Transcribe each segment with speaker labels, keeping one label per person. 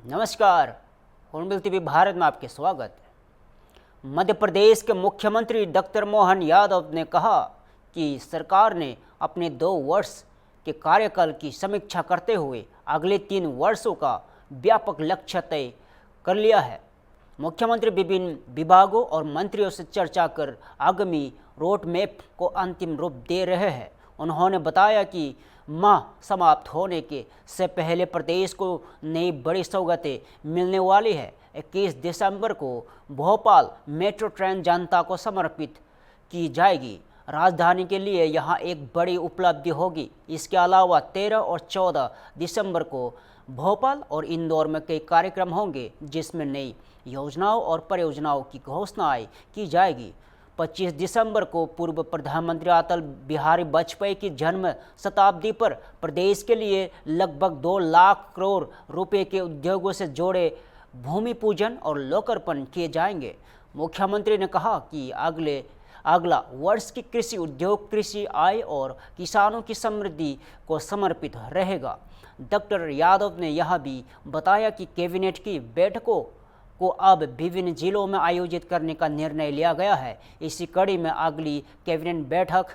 Speaker 1: नमस्कार, hornbill TV Bharat में आपके स्वागत है। मध्य प्रदेश के मुख्यमंत्री डॉक्टर मोहन यादव ने कहा कि सरकार ने अपने 2 वर्ष के कार्यकाल की समीक्षा करते हुए अगले 3 वर्षों का व्यापक लक्ष्य तय कर लिया है। मुख्यमंत्री विभिन्न विभागों और मंत्रियों से चर्चा कर आगामी रोड मैप को अंतिम रूप दे रहे हैं। उन्होंने बताया कि माह समाप्त होने के से पहले प्रदेश को नई बड़ी सौगातें मिलने वाली है। 21 दिसंबर को भोपाल मेट्रो ट्रेन जनता को समर्पित की जाएगी। राजधानी के लिए यहां एक बड़ी उपलब्धि होगी। इसके अलावा 13 और 14 दिसंबर को भोपाल और इंदौर में कई कार्यक्रम होंगे, जिसमें नई योजनाओं और परियोजनाओं की घोषणाएं की जाएगी। 25 दिसंबर को पूर्व प्रधानमंत्री अटल बिहारी वाजपेयी की जन्म शताब्दी पर प्रदेश के लिए लगभग 2 लाख करोड़ रुपए के उद्योगों से जोड़े भूमि पूजन और लोकार्पण किए जाएंगे। मुख्यमंत्री ने कहा कि अगला वर्ष की कृषि उद्योग, कृषि आय और किसानों की समृद्धि को समर्पित रहेगा। डॉक्टर यादव ने यह भी बताया कि कैबिनेट की बैठकों को अब विभिन्न जिलों में आयोजित करने का निर्णय लिया गया है। इसी कड़ी में अगली कैबिनेट बैठक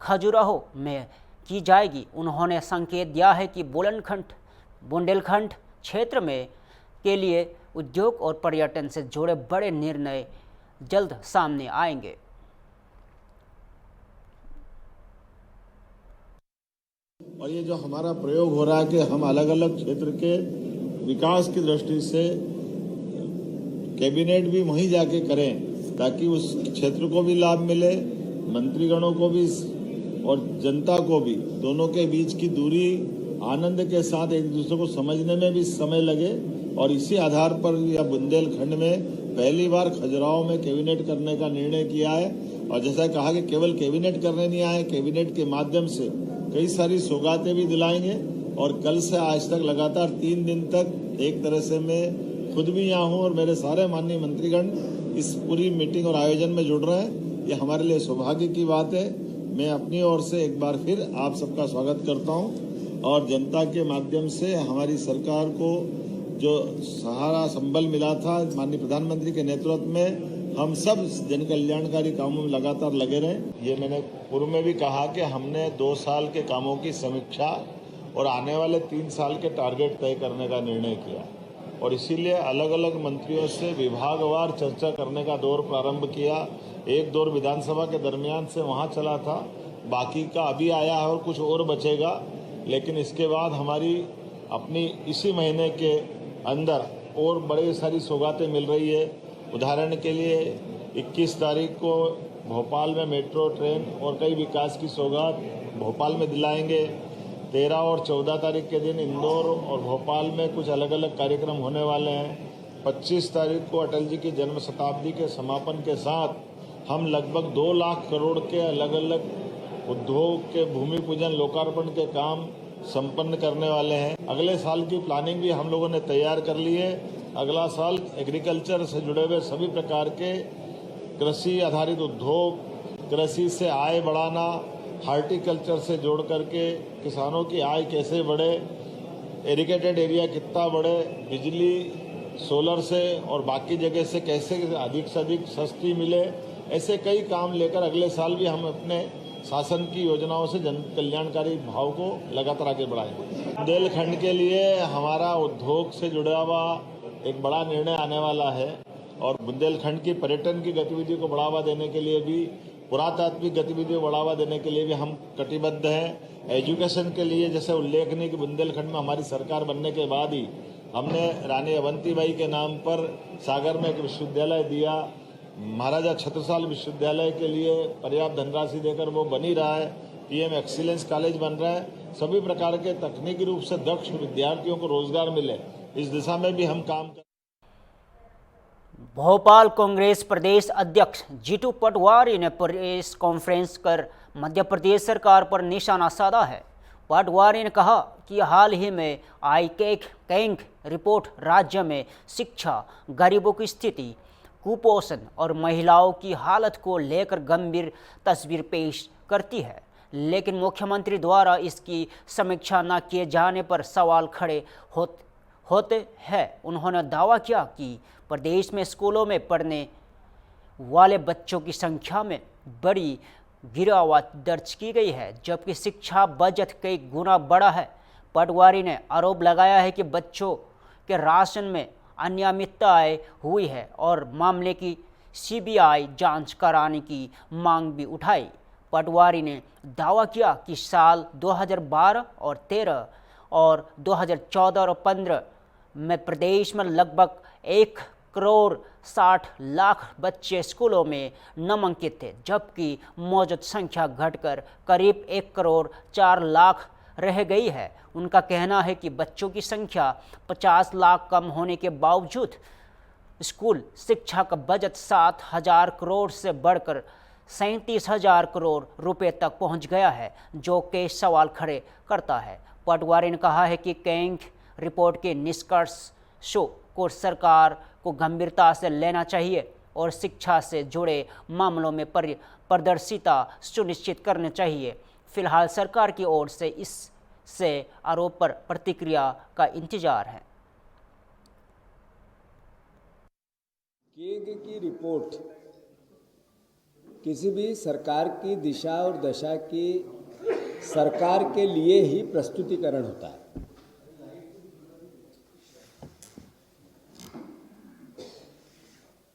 Speaker 1: खजुराहो में की जाएगी। उन्होंने संकेत दिया है कि बुंदेलखंड क्षेत्र में के लिए उद्योग और पर्यटन से जुड़े बड़े निर्णय जल्द सामने आएंगे।
Speaker 2: और ये जो हमारा प्रयोग हो रहा है कि हम अलग अलग क्षेत्र के विकास की दृष्टि से कैबिनेट भी वहीं जाके करें, ताकि उस क्षेत्र को भी लाभ मिले, मंत्रीगणों को भी और जनता को भी, दोनों के बीच की दूरी आनंद के साथ एक दूसरे को समझने में भी समय लगे। और इसी आधार पर यह बुंदेलखंड में पहली बार खजुराहो में कैबिनेट करने का निर्णय किया है। और जैसा कहा कि केवल कैबिनेट करने नहीं आए, कैबिनेट के माध्यम से कई सारी सौगातें भी दिलाएंगे। और कल से आज तक लगातार 3 दिन तक एक तरह से मैं खुद भी यहाँ हूँ और मेरे सारे माननीय मंत्रीगण इस पूरी मीटिंग और आयोजन में जुड़ रहे हैं। ये हमारे लिए सौभाग्य की बात है। मैं अपनी ओर से एक बार फिर आप सबका स्वागत करता हूँ और जनता के माध्यम से हमारी सरकार को जो सहारा संबल मिला था माननीय प्रधानमंत्री के नेतृत्व में, हम सब जन कल्याणकारी कामों में लगातार लगे रहे। ये मैंने पूर्व में भी कहा कि हमने 2 साल के कामों की समीक्षा और आने वाले 3 साल के टारगेट तय करने का निर्णय किया और इसीलिए अलग अलग मंत्रियों से विभागवार चर्चा करने का दौर प्रारंभ किया। एक दौर विधानसभा के दरमियान से वहां चला था, बाकी का अभी आया है और कुछ और बचेगा। लेकिन इसके बाद हमारी अपनी इसी महीने के अंदर और बड़ी सारी सौगातें मिल रही है। उदाहरण के लिए 21 तारीख को भोपाल में मेट्रो ट्रेन और कई विकास की सौगात भोपाल में दिलाएंगे। 13 और 14 तारीख के दिन इंदौर और भोपाल में कुछ अलग अलग कार्यक्रम होने वाले हैं। 25 तारीख को अटल जी की जन्म शताब्दी के समापन के साथ हम लगभग 2 लाख करोड़ के अलग अलग उद्योग के भूमि पूजन लोकार्पण के काम संपन्न करने वाले हैं। अगले साल की प्लानिंग भी हम लोगों ने तैयार कर ली है। अगला साल एग्रीकल्चर से जुड़े हुए सभी प्रकार के कृषि आधारित उद्योग, कृषि से आय बढ़ाना, हार्टिकल्चर से जोड़ करके किसानों की आय कैसे बढ़े, इरिगेटेड एरिया कितना बढ़े, बिजली सोलर से और बाकी जगह से कैसे अधिक से अधिक सस्ती मिले, ऐसे कई काम लेकर अगले साल भी हम अपने शासन की योजनाओं से जन कल्याणकारी भाव को लगातार आगे बढ़ाएंगे। बुंदेलखंड के लिए हमारा उद्योग से जुड़ा हुआ एक बड़ा निर्णय आने वाला है और बुंदेलखंड की पर्यटन की गतिविधि को बढ़ावा देने के लिए भी, पुरातात्विक गतिविधियों को बढ़ावा देने के लिए भी हम कटिबद्ध हैं। एजुकेशन के लिए जैसे उल्लेखनीय कि बुंदेलखंड में हमारी सरकार बनने के बाद ही हमने रानी अवंतीबाई के नाम पर सागर में एक विश्वविद्यालय दिया। महाराजा छत्रसाल विश्वविद्यालय के लिए पर्याप्त धनराशि देकर वो बन ही रहा है। पीएम एक्सीलेंस कॉलेज बन रहा है। सभी प्रकार के तकनीकी रूप से दक्ष विद्यार्थियों को रोजगार मिले, इस दिशा में भी हम काम कर।
Speaker 1: भोपाल कांग्रेस प्रदेश अध्यक्ष जीतू पटवारी ने प्रेस कॉन्फ्रेंस कर मध्य प्रदेश सरकार पर निशाना साधा है। पटवारी ने कहा कि हाल ही में आई कैंक रिपोर्ट राज्य में शिक्षा, गरीबों की स्थिति, कुपोषण और महिलाओं की हालत को लेकर गंभीर तस्वीर पेश करती है। लेकिन मुख्यमंत्री द्वारा इसकी समीक्षा न किए जाने पर सवाल खड़े होते हैं। उन्होंने दावा किया कि प्रदेश में स्कूलों में पढ़ने वाले बच्चों की संख्या में बड़ी गिरावट दर्ज की गई है, जबकि शिक्षा बजट कई गुना बढ़ा है। पटवारी ने आरोप लगाया है कि बच्चों के राशन में अनियमितताएं हुई है और मामले की सीबीआई जांच कराने की मांग भी उठाई। पटवारी ने दावा किया कि साल 2012 और 13 और 2014 और 15 में प्रदेश में लगभग 1,60,00,000 बच्चे स्कूलों में नामांकित थे, जबकि मौजूद संख्या घटकर करीब 1,04,00,000 रह गई है। उनका कहना है कि बच्चों की संख्या 50 लाख कम होने के बावजूद स्कूल शिक्षा का बजट 7,000 करोड़ से बढ़कर 37,000 करोड़ रुपए तक पहुंच गया है, जो कई सवाल खड़े करता है। पटवारी ने कहा है कि कैंग रिपोर्ट के निष्कर्षों को सरकार को गंभीरता से लेना चाहिए और शिक्षा से जुड़े मामलों में पारदर्शिता सुनिश्चित करनी चाहिए। फिलहाल सरकार की ओर से इससे आरोप पर प्रतिक्रिया का इंतजार है।
Speaker 3: कैग की रिपोर्ट किसी भी सरकार की दिशा और दशा की सरकार के लिए ही प्रस्तुतिकरण होता है।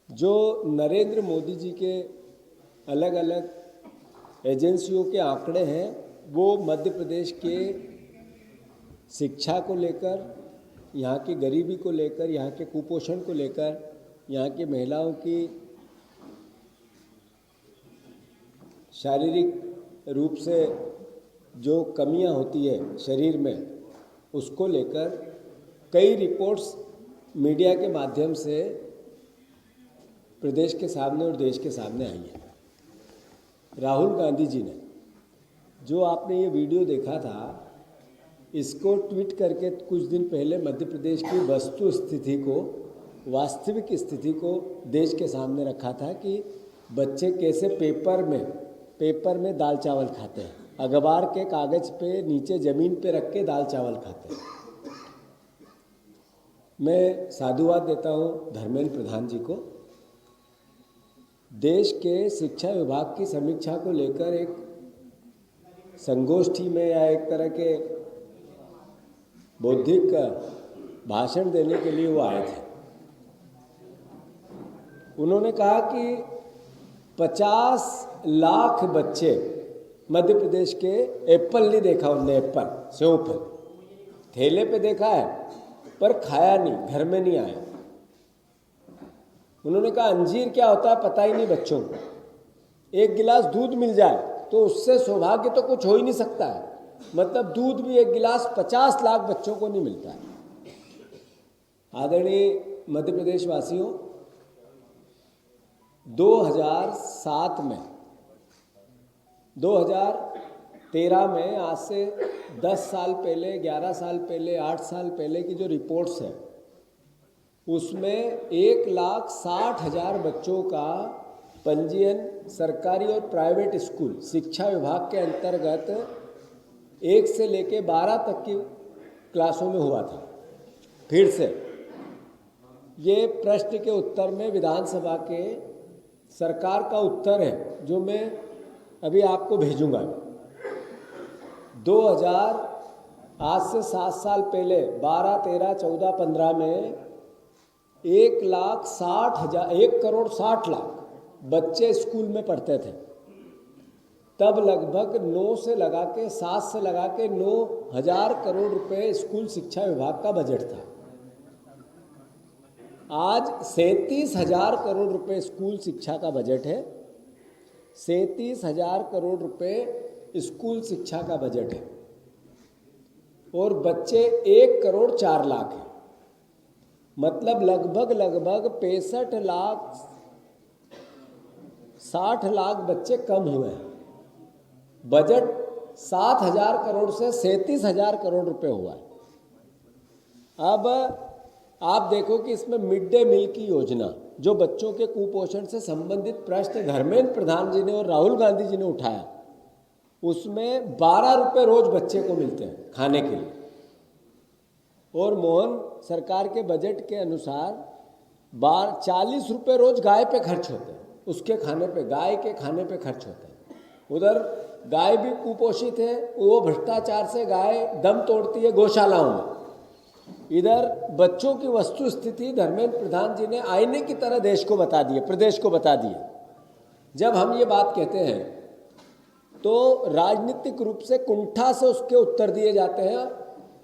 Speaker 3: जो नरेंद्र मोदी जी के अलग अलग एजेंसियों के आंकड़े हैं, वो मध्य प्रदेश के शिक्षा को लेकर, यहाँ की गरीबी को लेकर, यहाँ के कुपोषण को लेकर, यहाँ की महिलाओं की शारीरिक रूप से जो कमियां होती है शरीर में, उसको लेकर कई रिपोर्ट्स मीडिया के माध्यम से प्रदेश के सामने और देश के सामने आई है। राहुल गांधी जी ने, जो आपने ये वीडियो देखा था, इसको ट्वीट करके कुछ दिन पहले मध्य प्रदेश की वस्तु स्थिति को, वास्तविक स्थिति को देश के सामने रखा था कि बच्चे कैसे पेपर में दाल चावल खाते हैं, अखबार के कागज़ पे नीचे ज़मीन पे रख के दाल चावल खाते हैं। मैं साधुवाद देता हूँ धर्मेंद्र प्रधान जी को। देश के शिक्षा विभाग की समीक्षा को लेकर एक संगोष्ठी में या एक तरह के बौद्धिक भाषण देने के लिए वो आए थे। उन्होंने कहा कि 50 लाख बच्चे मध्य प्रदेश के, एप्पल नहीं देखा उनने, एप्पल सेव फल ठेले पे देखा है पर खाया नहीं, घर में नहीं आया। उन्होंने कहा अंजीर क्या होता है पता ही नहीं बच्चों को, एक गिलास दूध मिल जाए तो उससे सौभाग्य तो कुछ हो ही नहीं सकता है। मतलब दूध भी एक गिलास 50 लाख बच्चों को नहीं मिलता है। आदरणीय मध्य प्रदेश वासियों, 2007 में, 2013 में, आज से 10 साल पहले, 11 साल पहले, 8 साल पहले की जो रिपोर्ट्स हैं, उसमें 1,60,000 बच्चों का पंजीयन सरकारी और प्राइवेट स्कूल शिक्षा विभाग के अंतर्गत 1 से लेके 12 तक की क्लासों में हुआ था। फिर से ये प्रश्न के उत्तर में विधानसभा के सरकार का उत्तर है, जो मैं अभी आपको भेजूंगा। 2000 आज से 7 साल पहले 12, 13, 14, 15 में 1,60,000 बच्चे स्कूल में पढ़ते थे। तब लगभग 9 से लगा के 7 से लगा के 9,000 करोड़ रुपए स्कूल शिक्षा विभाग का बजट था। आज 37,000 करोड़ रुपए स्कूल शिक्षा का बजट है। 37,000 करोड़ रुपए स्कूल शिक्षा का बजट है और बच्चे 1,04,00,000 हैं। मतलब लगभग 65 लाख 60 लाख बच्चे कम हुए हैं। बजट 7,000 करोड़ से 37,000 करोड़ रुपए हुआ है। अब आप देखो कि इसमें मिड डे मील की योजना, जो बच्चों के कुपोषण से संबंधित प्रश्न धर्मेंद्र प्रधान जी ने और राहुल गांधी जी ने उठाया, उसमें 12 रुपए रोज बच्चे को मिलते हैं खाने के लिए। और मोहन सरकार के बजट के अनुसार 40 रुपये रोज गाय पे खर्च होते हैं, उसके खाने पे, गाय के खाने पे खर्च होते हैं। उधर गाय भी कुपोषित है, वो भ्रष्टाचार से गाय दम तोड़ती है गौशालाओं में। इधर बच्चों की वस्तु स्थिति धर्मेंद्र प्रधान जी ने आईने की तरह देश को बता दिए, प्रदेश को बता दिए। जब हम ये बात कहते हैं तो राजनीतिक रूप से कुंठा से उसके उत्तर दिए जाते हैं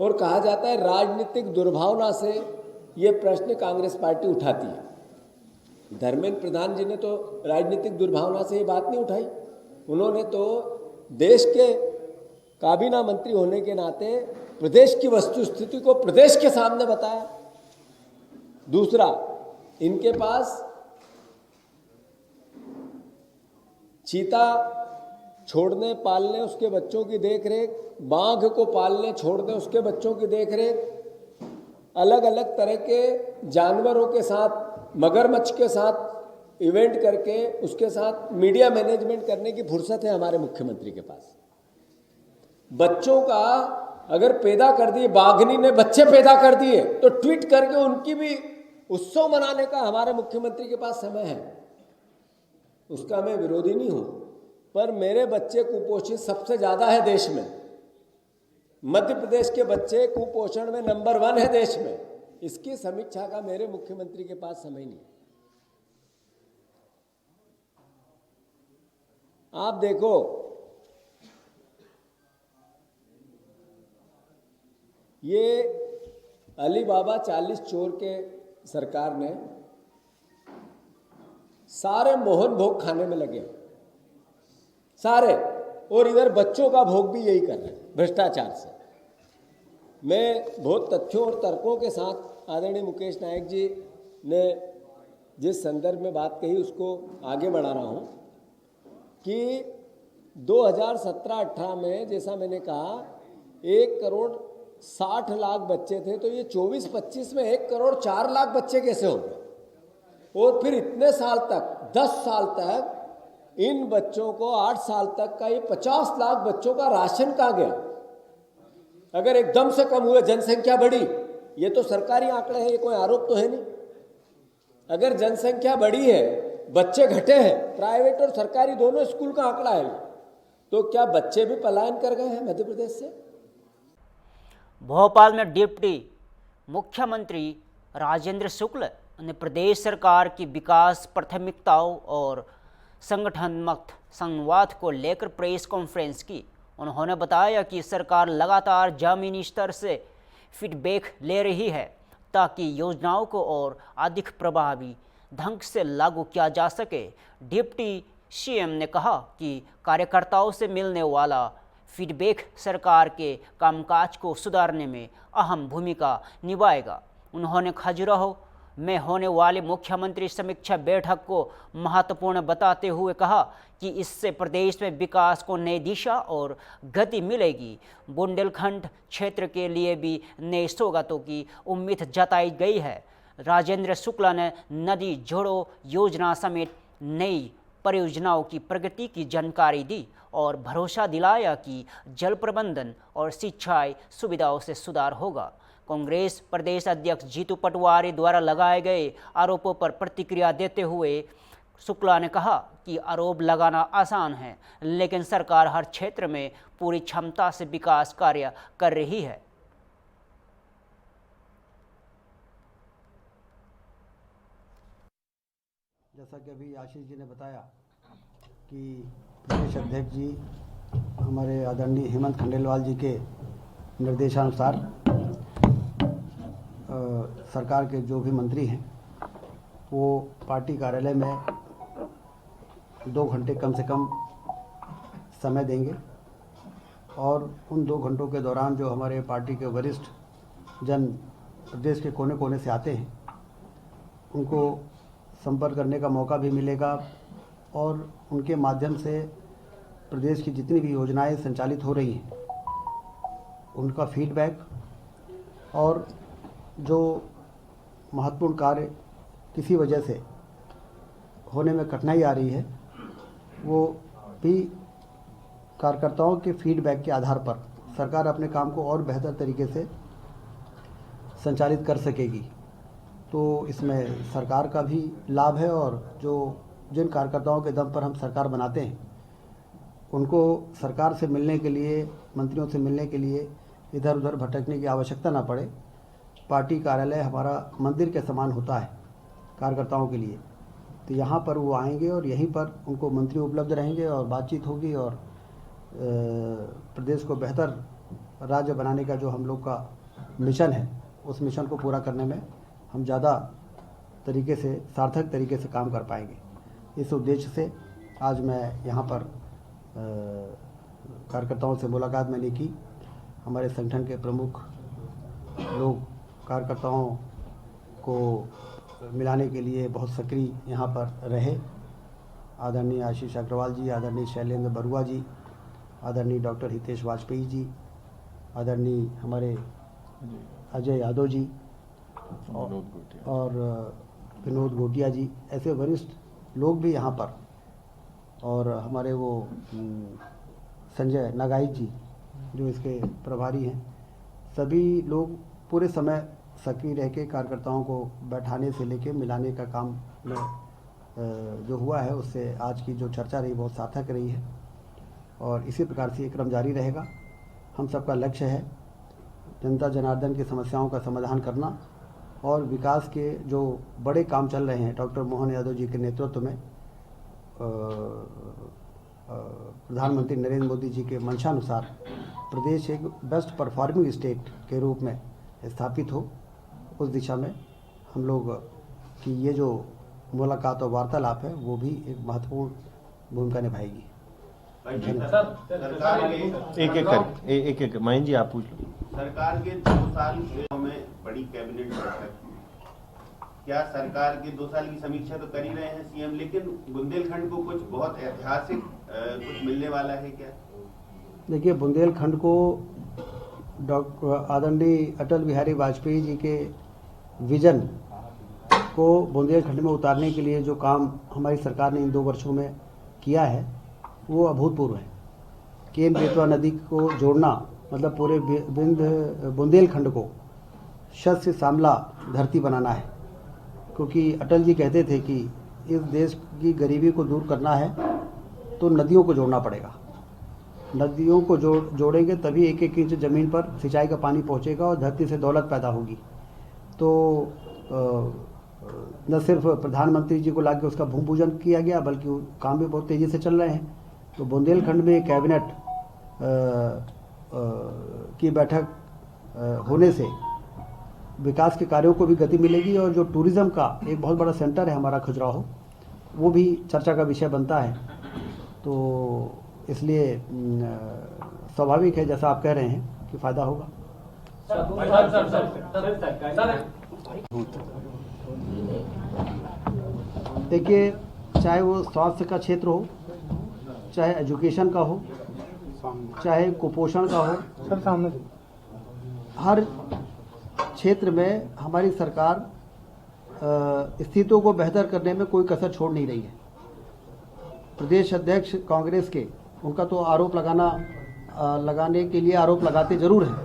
Speaker 3: और कहा जाता है राजनीतिक दुर्भावना से ये प्रश्न कांग्रेस पार्टी उठाती है। धर्मेंद्र प्रधान जी ने तो राजनीतिक दुर्भावना से ये बात नहीं उठाई। उन्होंने तो देश के काबीना मंत्री होने के नाते प्रदेश की वस्तु स्थिति को प्रदेश के सामने बताया। दूसरा, इनके पास चीता छोड़ने पालने उसके बच्चों की देखरेख, बाघ को पालने छोड़ने उसके बच्चों की देखरेख, अलग अलग तरह के जानवरों के साथ, मगरमच्छ के साथ इवेंट करके उसके साथ मीडिया मैनेजमेंट करने की फुर्सत है हमारे मुख्यमंत्री के पास। बच्चों का अगर पैदा कर दिए, बाघनी ने बच्चे पैदा कर दिए तो ट्वीट करके उनकी भी उत्सव मनाने का हमारे मुख्यमंत्री के पास समय है। उसका मैं विरोधी नहीं हूं, पर मेरे बच्चे कुपोषित सबसे ज्यादा है देश में। मध्य प्रदेश के बच्चे कुपोषण में नंबर 1 है देश में। इसकी समीक्षा का मेरे मुख्यमंत्री के पास समय नहीं। आप देखो, ये अली बाबा 40 चोर के सरकार ने सारे मोहन भोग खाने में लगे, सारे, और इधर बच्चों का भोग भी यही कर रहे हैं भ्रष्टाचार से। मैं बहुत तथ्यों और तर्कों के साथ आदरणीय मुकेश नायक जी ने जिस संदर्भ में बात कही उसको आगे बढ़ा रहा हूं कि 2017-18 में, जैसा मैंने कहा, 1 करोड़ 60 लाख बच्चे थे, तो ये 24-25 में 1 करोड़ 4 लाख बच्चे कैसे हो गए? और फिर इतने साल तक, 10 साल तक इन बच्चों को, 8 साल तक का ये 50 लाख बच्चों का राशन कहाँ गया? अगर एकदम से कम हुए, जनसंख्या बढ़ी, ये तो सरकारी आंकड़े हैं, ये कोई आरोप तो है नहीं। अगर जनसंख्या बढ़ी है, बच्चे घटे हैं, प्राइवेट और सरकारी दोनों स्कूल का आंकड़ा है, तो क्या बच्चे भी पलायन कर गए हैं मध्य प्रदेश से?
Speaker 1: भोपाल में डिप्टी मुख्यमंत्री राजेंद्र शुक्ल ने प्रदेश सरकार की विकास प्राथमिकताओं और संगठनात्मक संवाद को लेकर प्रेस कॉन्फ्रेंस की। उन्होंने बताया कि सरकार लगातार जमीनी स्तर से फीडबैक ले रही है ताकि योजनाओं को और अधिक प्रभावी ढंग से लागू किया जा सके। डिप्टी सीएम ने कहा कि कार्यकर्ताओं से मिलने वाला फीडबैक सरकार के कामकाज को सुधारने में अहम भूमिका निभाएगा। उन्होंने खजुराहो में होने वाली मुख्यमंत्री समीक्षा बैठक को महत्वपूर्ण बताते हुए कहा कि इससे प्रदेश में विकास को नई दिशा और गति मिलेगी। बुंदेलखंड क्षेत्र के लिए भी नई सौगातों की उम्मीद जताई गई है। राजेंद्र शुक्ला ने नदी जोड़ो योजना समेत नई परियोजनाओं की प्रगति की जानकारी दी और भरोसा दिलाया कि जल प्रबंधन और सिंचाई सुविधाओं से सुधार होगा। कांग्रेस प्रदेश अध्यक्ष जीतू पटवारी द्वारा लगाए गए आरोपों पर प्रतिक्रिया देते हुए शुक्ला ने कहा कि आरोप लगाना आसान है, लेकिन सरकार हर क्षेत्र में पूरी क्षमता से विकास कार्य कर रही है।
Speaker 4: जैसा कि अभी आशीष जी ने बताया कि प्रदेश अध्यक्ष जी हमारे आदरणीय हेमंत खंडेलवाल जी के निर्देशानुसार सरकार के जो भी मंत्री हैं वो पार्टी कार्यालय में 2 घंटे कम से कम समय देंगे और उन 2 घंटों के दौरान जो हमारे पार्टी के वरिष्ठ जन प्रदेश के कोने कोने से आते हैं उनको संपर्क करने का मौका भी मिलेगा और उनके माध्यम से प्रदेश की जितनी भी योजनाएं संचालित हो रही हैं उनका फीडबैक और जो महत्वपूर्ण कार्य किसी वजह से होने में कठिनाई आ रही है वो भी कार्यकर्ताओं के फीडबैक के आधार पर सरकार अपने काम को और बेहतर तरीके से संचालित कर सकेगी। तो इसमें सरकार का भी लाभ है और जो जिन कार्यकर्ताओं के दम पर हम सरकार बनाते हैं उनको सरकार से मिलने के लिए, मंत्रियों से मिलने के लिए इधर उधर भटकने की आवश्यकता ना पड़े। पार्टी कार्यालय हमारा मंदिर के समान होता है कार्यकर्ताओं के लिए। तो यहाँ पर वो आएंगे और यहीं पर उनको मंत्री उपलब्ध रहेंगे और बातचीत होगी और प्रदेश को बेहतर राज्य बनाने का जो हम लोग का मिशन है उस मिशन को पूरा करने में हम ज़्यादा तरीके से, सार्थक तरीके से काम कर पाएंगे। इस उद्देश्य से आज मैं यहाँ पर कार्यकर्ताओं से मुलाकात मैंने की। हमारे संगठन के प्रमुख लोग कार्यकर्ताओं को मिलाने के लिए बहुत सक्रिय यहाँ पर रहे। आदरणीय आशीष अग्रवाल जी, आदरणीय शैलेंद्र बरुआ जी, आदरणीय डॉक्टर हितेश वाजपेयी जी, आदरणीय हमारे अजय यादव जी और विनोद गोटिया जी, ऐसे वरिष्ठ लोग भी यहाँ पर, और हमारे वो संजय नागाई जी जो इसके प्रभारी हैं, सभी लोग पूरे समय सक्रिय रह के कार्यकर्ताओं को बैठाने से लेके मिलाने का काम में जो हुआ है उससे आज की जो चर्चा रही बहुत सार्थक रही है और इसी प्रकार से ये क्रम जारी रहेगा। हम सबका लक्ष्य है जनता जनार्दन की समस्याओं का समाधान करना और विकास के जो बड़े काम चल रहे हैं डॉक्टर मोहन यादव जी के नेतृत्व में, प्रधानमंत्री नरेंद्र मोदी जी के मंशानुसार प्रदेश एक बेस्ट परफॉर्मिंग स्टेट के रूप में स्थापित हो, उस दिशा में हम लोग की ये जो मुलाकात और वार्तालाप है वो भी एक महत्वपूर्ण भूमिका निभाएगी।
Speaker 5: एक माइन जी आप पूछ लो।
Speaker 6: सरकार के 2 साल में बड़ी कैबिनेट बैठक, क्या सरकार के 2 साल की समीक्षा तो कर ही रहे हैं सीएम, लेकिन बुंदेलखंड को कुछ बहुत ऐतिहासिक कुछ मिलने वाला है क्या?
Speaker 4: देखिए, बुंदेलखंड को डॉक्टर आदरणीय अटल बिहारी वाजपेयी जी के विजन को बुंदेलखंड में उतारने के लिए जो काम हमारी सरकार ने इन 2 वर्षों में किया है वो अभूतपूर्व है। केन बेतवा नदी को जोड़ना मतलब पूरे बुंदेलखंड को शस्य श्यामला धरती बनाना है, क्योंकि अटल जी कहते थे कि इस देश की गरीबी को दूर करना है तो नदियों को जोड़ना पड़ेगा। नदियों को जोड़ेंगे तभी 1-1 इंच ज़मीन पर सिंचाई का पानी पहुंचेगा और धरती से दौलत पैदा होगी। तो न सिर्फ प्रधानमंत्री जी को लाके उसका भूमि पूजन किया गया बल्कि काम भी बहुत तेज़ी से चल रहे हैं। तो बुंदेलखंड में कैबिनेट की बैठक होने से विकास के कार्यों को भी गति मिलेगी और जो टूरिज़्म का एक बहुत बड़ा सेंटर है हमारा खजुराहो, वो भी चर्चा का विषय बनता है। तो इसलिए स्वाभाविक है जैसा आप कह रहे हैं कि फ़ायदा होगा। देखिए, चाहे वो स्वास्थ्य का क्षेत्र हो, चाहे एजुकेशन का हो, चाहे कुपोषण का हो, हर क्षेत्र में हमारी सरकार स्थितियों को बेहतर करने में कोई कसर छोड़ नहीं रही है। प्रदेश अध्यक्ष कांग्रेस के, उनका तो आरोप लगाने के लिए आरोप लगाते जरूर हैं,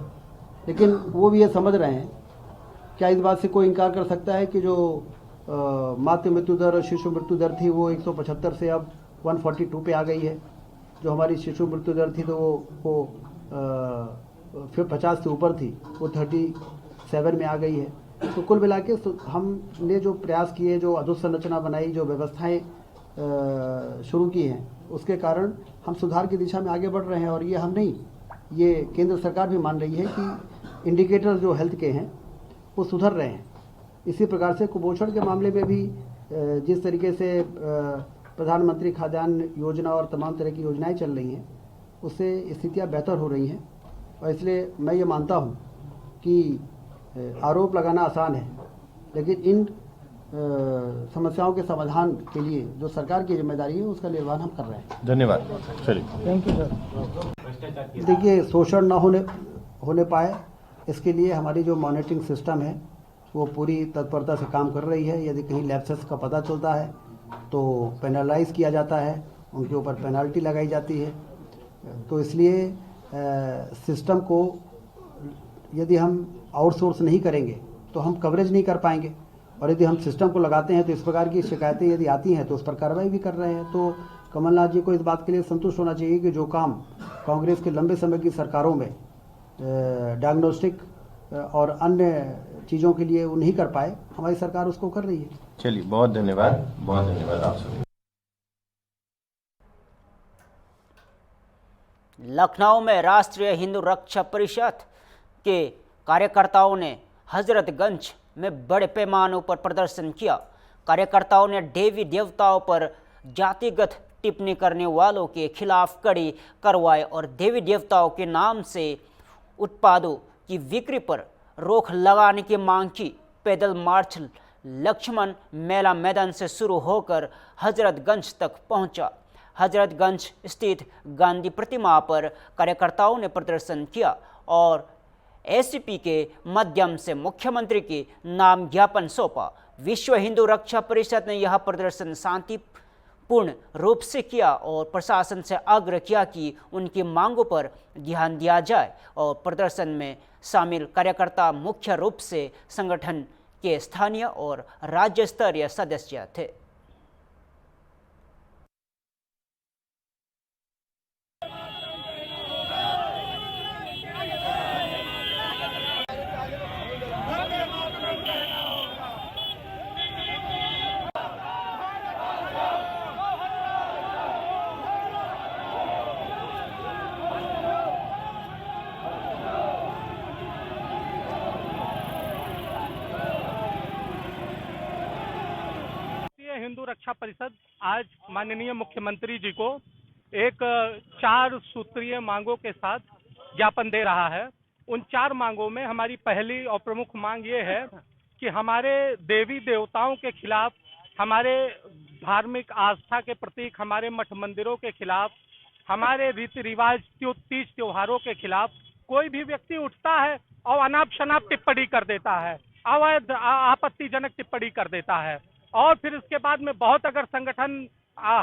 Speaker 4: लेकिन वो भी ये समझ रहे हैं, क्या इस बात से कोई इनकार कर सकता है कि जो मातृ मृत्यु दर और शिशु मृत्यु दर थी वो 175 से अब 142 पे आ गई है। जो हमारी शिशु मृत्यु दर थी तो वो फिर 50 से ऊपर थी, वो 37 में आ गई है। तो कुल मिला के हमने जो प्रयास किए, जो अधोसंरचना बनाई, जो व्यवस्थाएं शुरू की हैं, उसके कारण हम सुधार की दिशा में आगे बढ़ रहे हैं। और ये हम नहीं, ये केंद्र सरकार भी मान रही है कि इंडिकेटर्स जो हेल्थ के हैं वो सुधर रहे हैं। इसी प्रकार से कुपोषण के मामले में भी जिस तरीके से प्रधानमंत्री खाद्यान्न योजना और तमाम तरह की योजनाएं चल रही हैं, उससे स्थितियां बेहतर हो रही हैं। और इसलिए मैं ये मानता हूं कि आरोप लगाना आसान है, लेकिन इन समस्याओं के समाधान के लिए जो सरकार की जिम्मेदारी है उसका निर्वहन हम कर रहे हैं।
Speaker 5: धन्यवाद। चलिए,
Speaker 4: थैंक यू सर। देखिए, शोषण ना होने पाए इसके लिए हमारी जो मॉनिटरिंग सिस्टम है वो पूरी तत्परता से काम कर रही है। यदि कहीं लैप्सेस का पता चलता है तो पेनलाइज किया जाता है, उनके ऊपर पेनल्टी लगाई जाती है। तो इसलिए सिस्टम को यदि हम आउटसोर्स नहीं करेंगे तो हम कवरेज नहीं कर पाएंगे, और यदि हम सिस्टम को लगाते हैं तो इस प्रकार की शिकायतें यदि आती हैं तो उस पर कार्रवाई भी कर रहे हैं। तो कमलनाथ जी को इस बात के लिए संतुष्ट होना चाहिए कि जो काम कांग्रेस के लंबे समय की सरकारों में डायग्नोस्टिक और अन्य चीज़ों के लिए वो नहीं कर पाए, हमारी सरकार उसको कर रही है।
Speaker 5: चलिए, बहुत धन्यवाद आप सभी।
Speaker 1: लखनऊ में राष्ट्रीय हिंदू रक्षा परिषद के कार्यकर्ताओं ने हजरतगंज में बड़े पैमाने पर प्रदर्शन किया। कार्यकर्ताओं ने देवी देवताओं पर जातिगत टिप्पणी करने वालों के खिलाफ कड़ी कार्रवाई और देवी देवताओं के नाम से उत्पादों की बिक्री पर रोक लगाने की मांग की। पैदल मार्च लक्ष्मण मेला मैदान से शुरू होकर हजरतगंज तक पहुंचा। हजरतगंज स्थित गांधी प्रतिमा पर कार्यकर्ताओं ने प्रदर्शन किया और एसीपी के माध्यम से मुख्यमंत्री के नाम ज्ञापन सौंपा। विश्व हिंदू रक्षा परिषद ने यह प्रदर्शन शांतिपूर्ण रूप से किया और प्रशासन से आग्रह किया कि उनकी मांगों पर ध्यान दिया जाए, और प्रदर्शन में शामिल कार्यकर्ता मुख्य रूप से संगठन के स्थानीय और राज्य स्तरीय सदस्य थे।
Speaker 7: हिंदू रक्षा परिषद आज माननीय मुख्यमंत्री जी को एक 4 सूत्रीय मांगों के साथ ज्ञापन दे रहा है। उन 4 मांगों में हमारी पहली और प्रमुख मांग ये है कि हमारे देवी देवताओं के खिलाफ, हमारे धार्मिक आस्था के प्रतीक हमारे मठ मंदिरों के खिलाफ, हमारे रीति रिवाज तीज त्योहारों के खिलाफ कोई भी व्यक्ति उठता है और अनाप शनाप टिप्पणी कर देता है, अवैध आपत्तिजनक टिप्पणी कर देता है, और फिर उसके बाद में बहुत अगर संगठन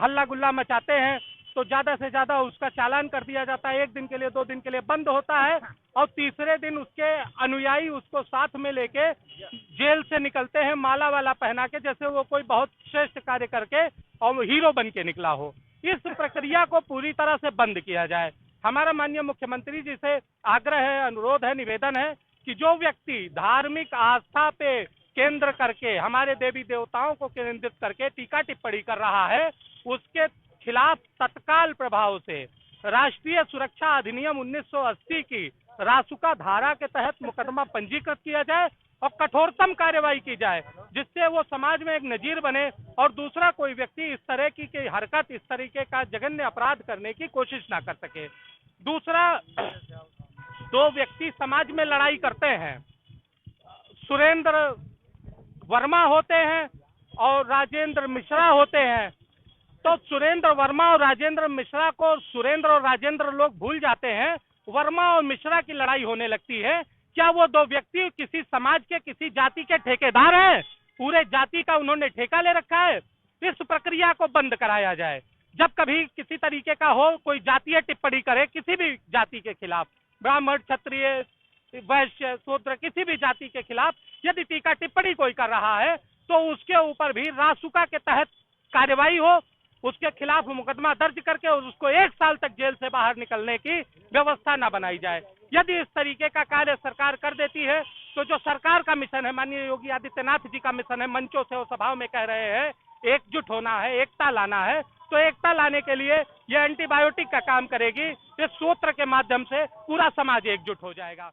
Speaker 7: हल्ला गुल्ला मचाते हैं तो ज्यादा से ज्यादा उसका चालान कर दिया जाता है। 1 दिन के लिए 2 दिन के लिए बंद होता है और तीसरे दिन उसके अनुयायी उसको साथ में लेके जेल से निकलते हैं माला वाला पहना के, जैसे वो कोई बहुत श्रेष्ठ कार्य करके और हीरो बन के निकला हो। इस प्रक्रिया को पूरी तरह से बंद किया जाए। हमारा माननीय मुख्यमंत्री जी से आग्रह है, अनुरोध है, निवेदन है कि जो व्यक्ति धार्मिक आस्था पे केंद्र करके, हमारे देवी देवताओं को केंद्रित करके टीका टिप्पणी कर रहा है, उसके खिलाफ तत्काल प्रभाव से राष्ट्रीय सुरक्षा अधिनियम 1980 की रासुका धारा के तहत मुकदमा पंजीकृत किया जाए और कठोरतम कार्यवाही की जाए, जिससे वो समाज में एक नजीर बने और दूसरा कोई व्यक्ति इस तरह की हरकत, इस तरीके का जघन्य अपराध करने की कोशिश ना कर सके। दूसरा, 2 व्यक्ति समाज में लड़ाई करते हैं, सुरेंद्र वर्मा होते हैं और राजेंद्र मिश्रा होते हैं। तो सुरेंद्र वर्मा और राजेंद्र मिश्रा को सुरेंद्र और राजेंद्र लोग भूल जाते हैं, वर्मा और मिश्रा की लड़ाई होने लगती है। क्या वो 2 व्यक्ति किसी समाज के, किसी जाति के ठेकेदार हैं? पूरे जाति का उन्होंने ठेका ले रखा है। इस प्रक्रिया को बंद कराया जाए। जब कभी किसी तरीके का हो, कोई जातीय टिप्पणी करे किसी भी जाति के खिलाफ, ब्राह्मण, क्षत्रिय, वैश्य, शूद्र, किसी भी जाति के खिलाफ यदि टीका टिप्पणी कोई कर रहा है तो उसके ऊपर भी रासुका के तहत कार्यवाही हो, उसके खिलाफ मुकदमा दर्ज करके उसको 1 साल तक जेल से बाहर निकलने की व्यवस्था न बनाई जाए। यदि इस तरीके का कार्य सरकार कर देती है तो जो सरकार का मिशन है, माननीय योगी आदित्यनाथ जी का मिशन है, मंचों से और सभाओं में कह रहे हैं एकजुट होना है, एकता लाना है, तो एकता लाने के लिए ये एंटीबायोटिक का काम करेगी। इस सूत्र के माध्यम से पूरा समाज एकजुट हो जाएगा।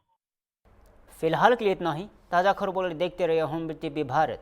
Speaker 1: फिलहाल के लिए इतना ही। ताज़ा खबरों देखते रहिए होम टीवी भारत।